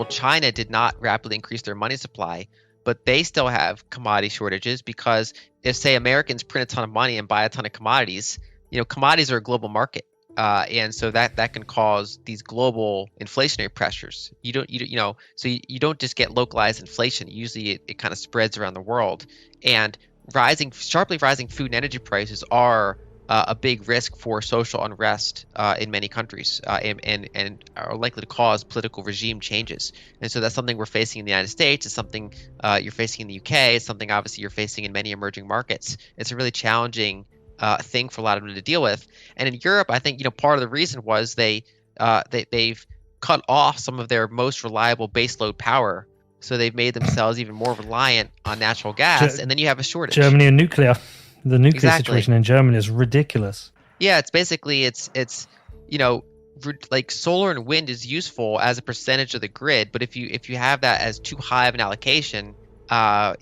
example, China did not rapidly increase their money supply, but they still have commodity shortages because if, say, Americans print a ton of money and buy a ton of commodities, commodities are a global market. And so that can cause these global inflationary pressures. You don't just get localized inflation. Usually it kind of spreads around the world. And sharply rising food and energy prices are a big risk for social unrest in many countries, and are likely to cause political regime changes. And so that's something we're facing in the United States. It's something you're facing in the UK. It's something obviously you're facing in many emerging markets. It's a really challenging thing for a lot of them to deal with. And in Europe, I think part of the reason was they've cut off some of their most reliable baseload power. So they've made themselves even more reliant on natural gas, and then you have a shortage. Germany and nuclear. The nuclear Exactly. situation in Germany is ridiculous. Yeah, it's basically like solar and wind is useful as a percentage of the grid, but if you have that as too high of an allocation,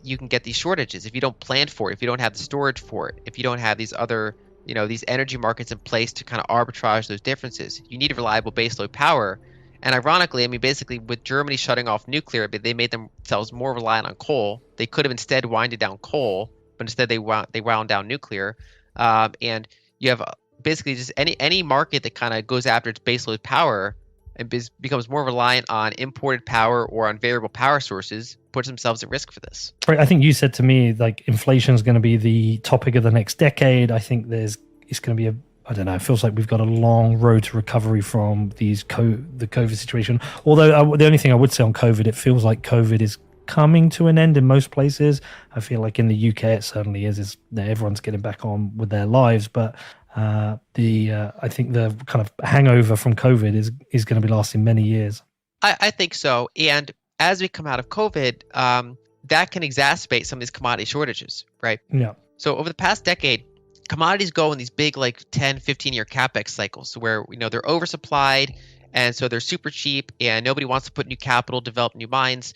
you can get these shortages if you don't plan for it, if you don't have the storage for it, if you don't have these other these energy markets in place to kind of arbitrage those differences. You need reliable baseload power. And ironically, basically with Germany shutting off nuclear, they made themselves more reliant on coal. They could have instead winded down coal, but instead they wound down nuclear. And you have basically just any market that kind of goes after its baseload power and becomes more reliant on imported power or on variable power sources puts themselves at risk for this. Right. I think you said to me, like, inflation is going to be the topic of the next decade. I think it's going to be I don't know, it feels like we've got a long road to recovery from the COVID situation. Although the only thing I would say on COVID, it feels like COVID is coming to an end in most places. I feel like in the UK it certainly is everyone's getting back on with their lives, but I think the kind of hangover from COVID is going to be lasting many years. I think so. And as we come out of COVID, that can exacerbate some of these commodity shortages, right? Yeah. So over the past decade, commodities go in these big 10, 15-year capex cycles where they're oversupplied, and so they're super cheap and nobody wants to put new capital, develop new mines,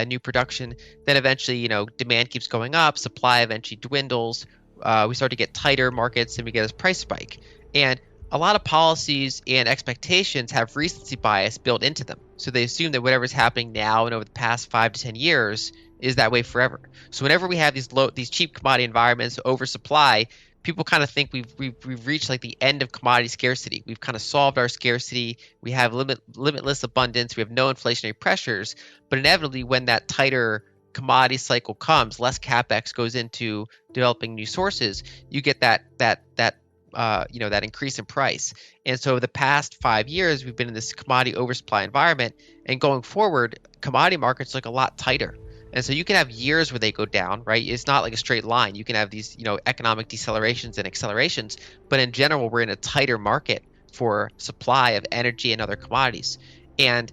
new production. Then eventually, demand keeps going up, supply eventually dwindles. We start to get tighter markets and we get this price spike. And a lot of policies and expectations have recency bias built into them. So they assume that whatever's happening now and over the past 5 to 10 years is that way forever. So whenever we have these cheap commodity environments, oversupply, people kind of think we've reached the end of commodity scarcity. We've kind of solved our scarcity. We have limitless abundance. We have no inflationary pressures. But inevitably, when that tighter commodity cycle comes, less capex goes into developing new sources. You get that increase in price. And so the past 5 years, we've been in this commodity oversupply environment. And going forward, commodity markets look a lot tighter. And so you can have years where they go down, right? It's not like a straight line. You can have these, economic decelerations and accelerations. But in general, we're in a tighter market for supply of energy and other commodities. And,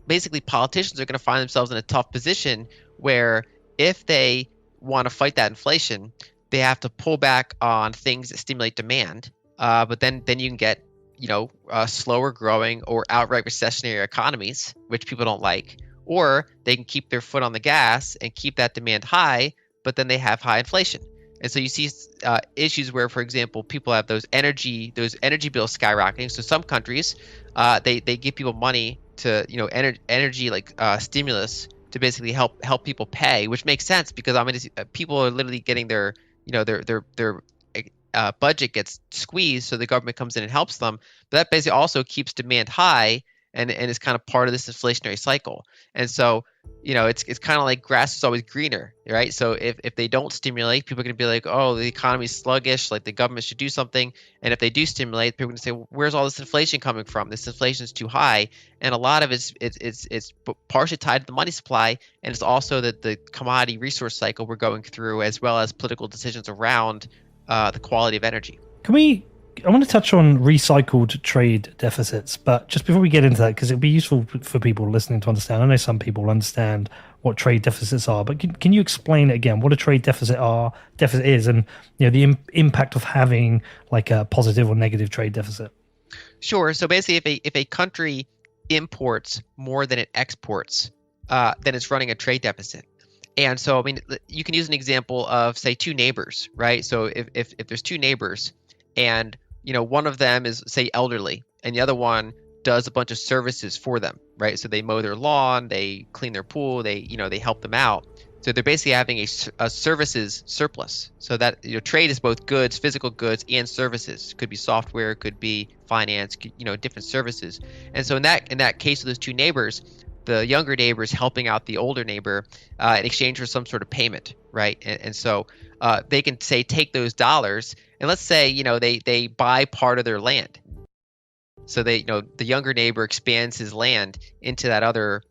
basically politicians are going to find themselves in a tough position where if they want to fight that inflation, they have to pull back on things that stimulate demand. But then you can get, slower growing or outright recessionary economies, which people don't like. Or they can keep their foot on the gas and keep that demand high, but then they have high inflation. And so you see issues where, for example, people have those energy bills skyrocketing. So some countries, they give people money to, energy stimulus to basically help people pay, which makes sense because people are literally getting their budget gets squeezed, so the government comes in and helps them. But that basically also keeps demand high. And is kind of part of this inflationary cycle. And so, it's kind of like grass is always greener, right? So if they don't stimulate, people are going to be like, oh, the economy's sluggish, like the government should do something. And if they do stimulate, people are going to say, well, where's all this inflation coming from? This inflation is too high. And a lot of it's partially tied to the money supply. And it's also the commodity resource cycle we're going through, as well as political decisions around the quality of energy. I want to touch on recycled trade deficits, but just before we get into that, because it'd be useful for people listening to understand. I know some people understand what trade deficits are, but can you explain again what a trade deficit is, and the impact of having a positive or negative trade deficit? Sure. So basically, if a country imports more than it exports, then it's running a trade deficit. And so, you can use an example of, say, two neighbors, right? So if there's two neighbors and one of them is, say, elderly, and the other one does a bunch of services for them, right? So they mow their lawn, they clean their pool, they help them out. So they're basically having a services surplus. So that trade is both goods, physical goods, and services. It could be software, it could be finance, different services. And so in that case of those two neighbors, the younger neighbor is helping out the older neighbor in exchange for some sort of payment, right? And so they can say take those dollars, and let's say they buy part of their land. So the younger neighbor expands his land into that other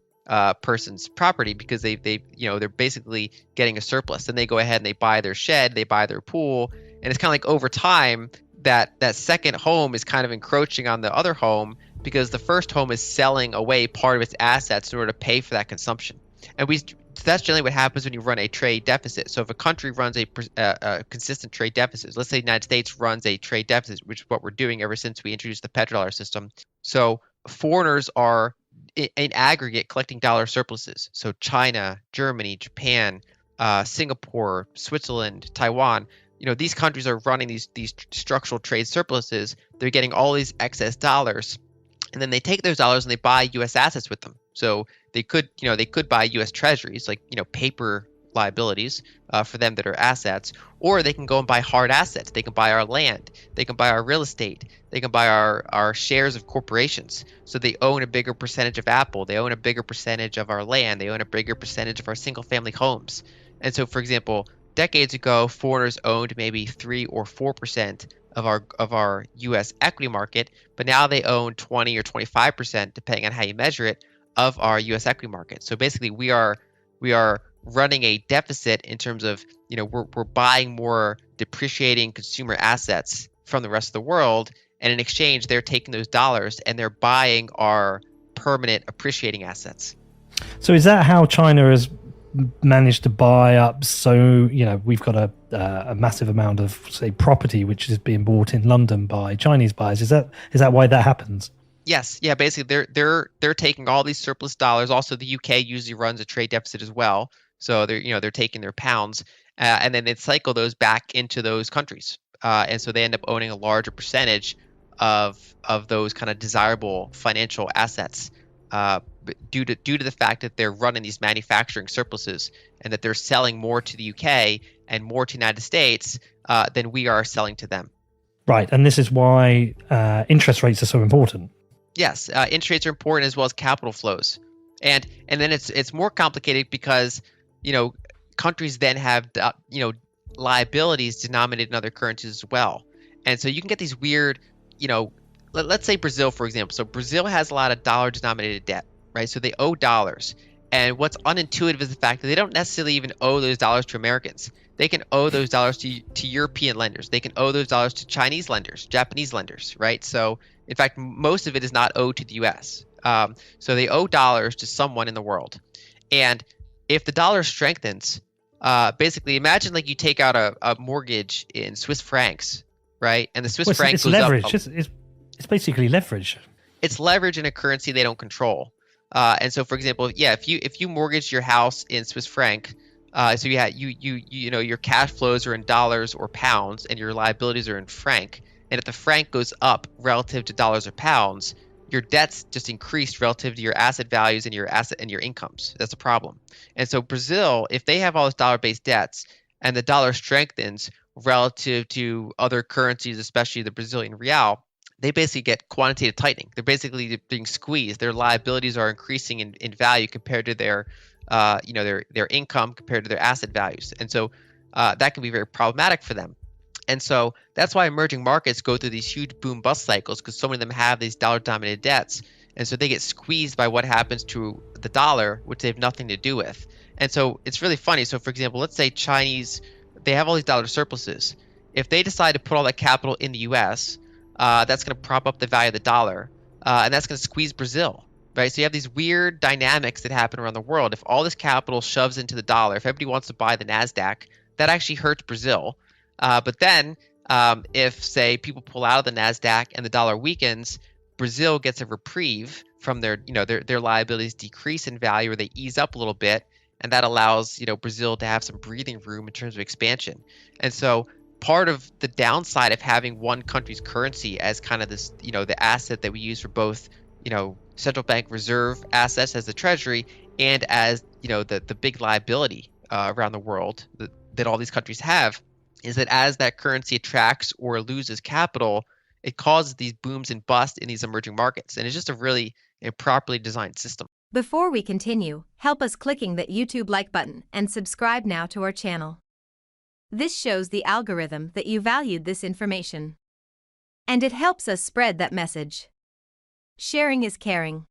person's property because they're basically getting a surplus. Then they go ahead and they buy their shed, they buy their pool, and it's kind of like over time that second home is kind of encroaching on the other home because the first home is selling away part of its assets in order to pay for that consumption. And that's generally what happens when you run a trade deficit. So if a country runs a consistent trade deficit, let's say the United States runs a trade deficit, which is what we're doing ever since we introduced the petrodollar system. So foreigners are in aggregate collecting dollar surpluses. So China, Germany, Japan, Singapore, Switzerland, Taiwan, these countries are running these structural trade surpluses. They're getting all these excess dollars, and then they take those dollars and they buy U.S. assets with them. So they could buy U.S. treasuries, like paper liabilities for them that are assets, or they can go and buy hard assets. They can buy our land, they can buy our real estate, they can buy our shares of corporations. So they own a bigger percentage of Apple, they own a bigger percentage of our land, they own a bigger percentage of our single family homes. And so, for example, decades ago, foreigners owned maybe 3 or 4% of our U.S. equity market, but now they own 20 or 25%, depending on how you measure it, of our U.S. equity market. So basically, we are running a deficit in terms of we're buying more depreciating consumer assets from the rest of the world, and in exchange, they're taking those dollars and they're buying our permanent appreciating assets. So is that how China has managed to buy up? So we've got a massive amount of, say, property which is being bought in London by Chinese buyers. Is that why that happens? Yes, yeah. Basically, they're taking all these surplus dollars. Also, the UK usually runs a trade deficit as well, so they're taking their pounds and then they cycle those back into those countries, and so they end up owning a larger percentage of those kind of desirable financial assets due to the fact that they're running these manufacturing surpluses and that they're selling more to the UK and more to the United States than we are selling to them. Right, and this is why interest rates are so important. Yes, interest rates are important as well as capital flows, and then it's more complicated because countries then have liabilities denominated in other currencies as well, and so you can get these weird let's say Brazil, for example. So Brazil has a lot of dollar-denominated debt, right? So they owe dollars. And what's unintuitive is the fact that they don't necessarily even owe those dollars to Americans. They can owe those dollars to European lenders. They can owe those dollars to Chinese lenders, Japanese lenders, right? So, in fact, most of it is not owed to the U.S. So they owe dollars to someone in the world. And if the dollar strengthens, basically imagine like you take out a mortgage in Swiss francs, right? And the Swiss franc goes leverage. up. It's basically leverage. It's leverage in a currency they don't control. And so, for example, if you mortgage your house in Swiss franc, so your cash flows are in dollars or pounds, and your liabilities are in franc. And if the franc goes up relative to dollars or pounds, your debts just increased relative to your asset values and your incomes. That's a problem. And so Brazil, if they have all those dollar-based debts and the dollar strengthens relative to other currencies, especially the Brazilian real, they basically get quantitative tightening. They're basically being squeezed. Their liabilities are increasing in value compared to their income, compared to their asset values. And so that can be very problematic for them. And so that's why emerging markets go through these huge boom bust cycles, because so many of them have these dollar-dominated debts. And so they get squeezed by what happens to the dollar, which they have nothing to do with. And so it's really funny. So, for example, let's say Chinese, they have all these dollar surpluses. If they decide to put all that capital in the U.S., that's going to prop up the value of the dollar, and that's going to squeeze Brazil, right? So you have these weird dynamics that happen around the world. If all this capital shoves into the dollar, if everybody wants to buy the NASDAQ, that actually hurts Brazil. But then if, say, people pull out of the NASDAQ and the dollar weakens, Brazil gets a reprieve from their liabilities decrease in value, or they ease up a little bit, and that allows Brazil to have some breathing room in terms of expansion. And so part of the downside of having one country's currency as kind of this, the asset that we use for both, central bank reserve assets as the treasury and as, the big liability around the world that all these countries have, is that as that currency attracts or loses capital, it causes these booms and busts in these emerging markets. And it's just a really improperly designed system. Before we continue, help us clicking that YouTube like button and subscribe now to our channel. This shows the algorithm that you valued this information. And it helps us spread that message. Sharing is caring.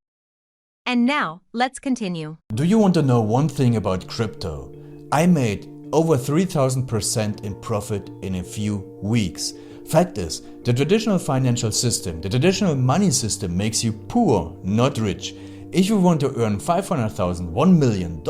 And now, let's continue. Do you want to know one thing about crypto? I made over 3000% in profit in a few weeks. Fact is, the traditional financial system, the traditional money system makes you poor, not rich. If you want to earn $500,000, $1 million,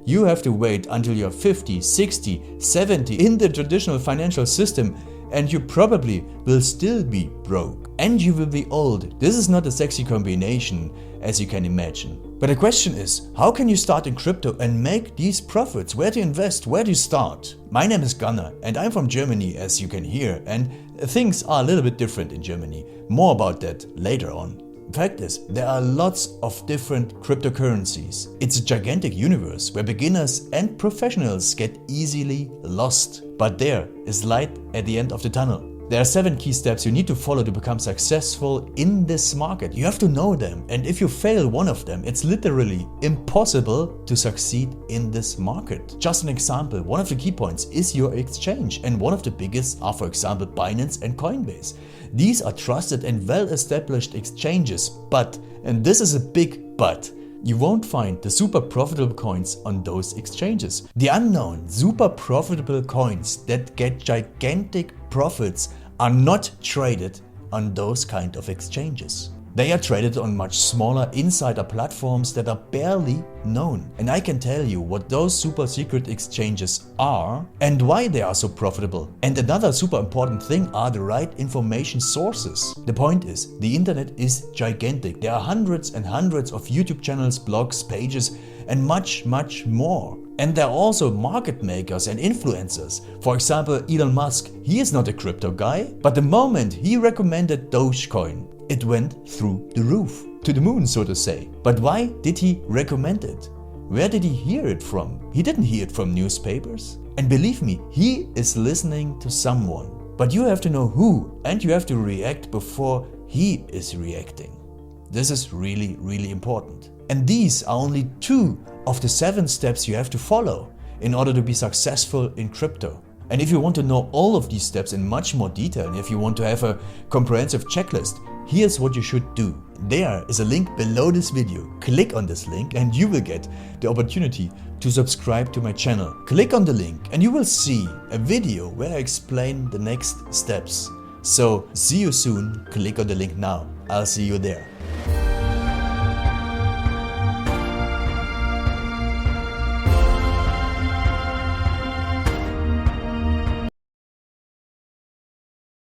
you have to wait until you're 50, 60, 70 in the traditional financial system, and you probably will still be broke. And you will be old. This is not a sexy combination, as you can imagine. But the question is, how can you start in crypto and make these profits? Where to invest? Where to start? My name is Gunnar and I'm from Germany, as you can hear, and things are a little bit different in Germany. More about that later on. Fact is, there are lots of different cryptocurrencies. It's a gigantic universe where beginners and professionals get easily lost. But there is light at the end of the tunnel. There are 7 key steps you need to follow to become successful in this market. You have to know them, and if you fail one of them, it's literally impossible to succeed in this market. Just an example, one of the key points is your exchange, and one of the biggest are, for example, Binance and Coinbase. These are trusted and well-established exchanges, but, and this is a big but, you won't find the super profitable coins on those exchanges. The unknown super profitable coins that get gigantic profits are not traded on those kind of exchanges. They are traded on much smaller insider platforms that are barely known. And I can tell you what those super secret exchanges are and why they are so profitable. And another super important thing are the right information sources. The point is, the internet is gigantic. There are hundreds and hundreds of YouTube channels, blogs, pages, and much more. And there are also market makers and influencers. For example, Elon Musk, he is not a crypto guy, but the moment he recommended Dogecoin, it went through the roof, to the moon, so to say. But why did he recommend it? Where did he hear it from? He didn't hear it from newspapers. And believe me, he is listening to someone. But you have to know who, and you have to react before he is reacting. This is really, really important. And these are only 2 of the 7 steps you have to follow in order to be successful in crypto. And if you want to know all of these steps in much more detail, and if you want to have a comprehensive checklist, here's what you should do. There is a link below this video. Click on this link and you will get the opportunity to subscribe to my channel. Click on the link and you will see a video where I explain the next steps. So see you soon. Click on the link now. I'll see you there.